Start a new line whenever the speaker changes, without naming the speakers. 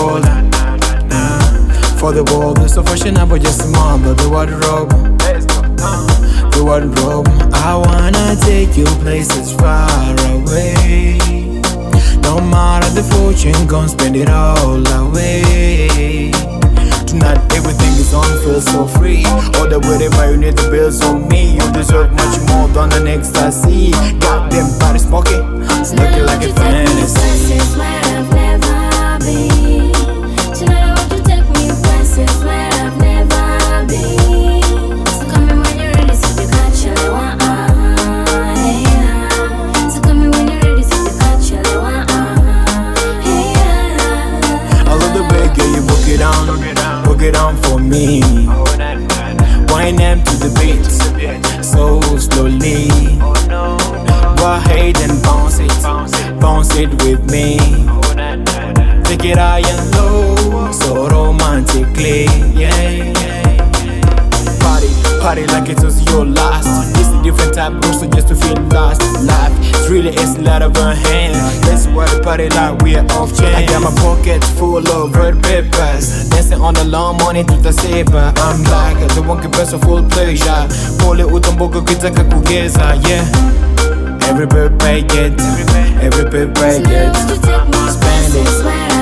wall. For the world, so fashionable, just small, but the wardrobe. The wardrobe. I wanna take you places far away. No matter the fortune, gon' spend it all away. Tonight everything is on, feel so free. All the whatever you need, the bills on me. You deserve much more than an ecstasy. Got them body smoking, it's looking like a fantasy.
Places where I've never been. Tonight I want you to take me places where I've never been. So call me when you're ready, so you got your one. So call me when you're ready, so you got your one.
I love the way, girl, you book it down for me. Wind them to the beat, so slowly. Go ahead and bounce it with me. Take it high and low, so romantically, yeah. Party like it was your last. It's a different type of person just to feel lost. Life is really a lot of a hand. That's why the party like we are off chain. I got my pockets full of red papers, dancing on the lawn, money to the saber. I'm like the one can press a full pleasure. Pole utamboka kitaka kugeza, yeah. Every birthday get,
Tonight I want you to take me
spend
places
it.
where